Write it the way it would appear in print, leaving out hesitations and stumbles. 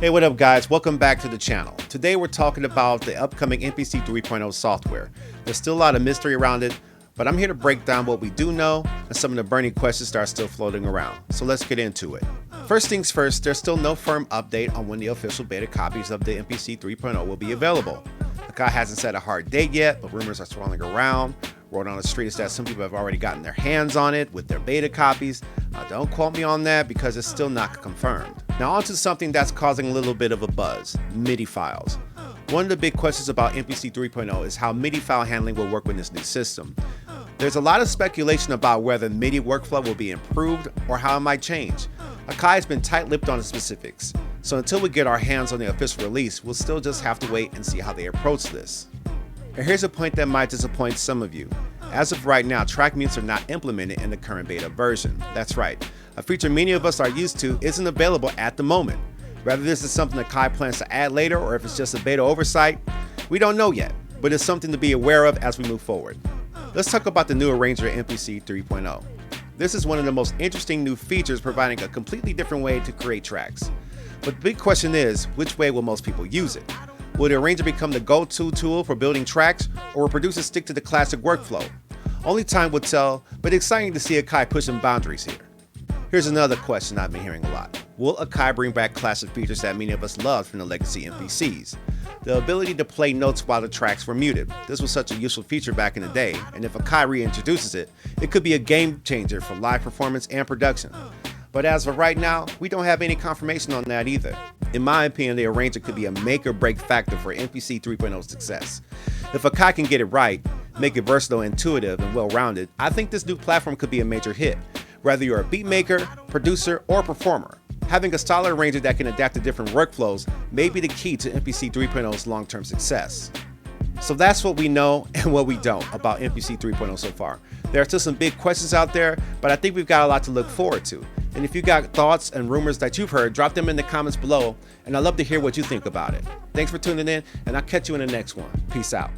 Hey, what up guys? Welcome back to the channel. Today we're talking about the upcoming Mpc 3.0 software. There's still a lot of mystery around it, but I'm here to break down what we do know and some of the burning questions that are still floating around. So let's get into it. First things first, there's still no firm update on when the official beta copies of the Mpc 3.0 will be available. The guy hasn't set a hard date yet, but rumors are swirling around. Word on the street is that some people have already gotten their hands on it with their beta copies. Don't quote me on that because it's still not confirmed. Now on to something that's causing a little bit of a buzz, MIDI files. One of the big questions about Mpc 3.0 is how MIDI file handling will work with this new system. There's a lot of speculation about whether MIDI workflow will be improved or how it might change. Akai has been tight-lipped on the specifics, so until we get our hands on the official release, we'll still just have to wait and see how they approach this. And here's a point that might disappoint some of you. As of right now, track mutes are not implemented in the current beta version. That's right, a feature many of us are used to isn't available at the moment. Whether this is something Akai plans to add later or if it's just a beta oversight, we don't know yet, but it's something to be aware of as we move forward. Let's talk about the new arranger Mpc 3.0. This is one of the most interesting new features, providing a completely different way to create tracks. But the big question is, which way will most people use it? Will the arranger become the go-to tool for building tracks, or will producers stick to the classic workflow? Only time will tell, but exciting to see Akai pushing boundaries here. Here's another question I've been hearing a lot. Will Akai bring back classic features that many of us loved from the legacy MPCs? The ability to play notes while the tracks were muted. This was such a useful feature back in the day, and if Akai reintroduces it, it could be a game changer for live performance and production. But as of right now, we don't have any confirmation on that either. In my opinion, the arranger could be a make or break factor for Mpc 3.0's success. If Akai can get it right, make it versatile, intuitive, and well-rounded, I think this new platform could be a major hit. Whether you're a beat maker, producer, or performer, having a solid arranger that can adapt to different workflows may be the key to Mpc 3.0's long-term success. So that's what we know and what we don't about Mpc 3.0 so far. There are still some big questions out there, but I think we've got a lot to look forward to. And if you got thoughts and rumors that you've heard, drop them in the comments below, and I'd love to hear what you think about it. Thanks for tuning in, and I'll catch you in the next one. Peace out.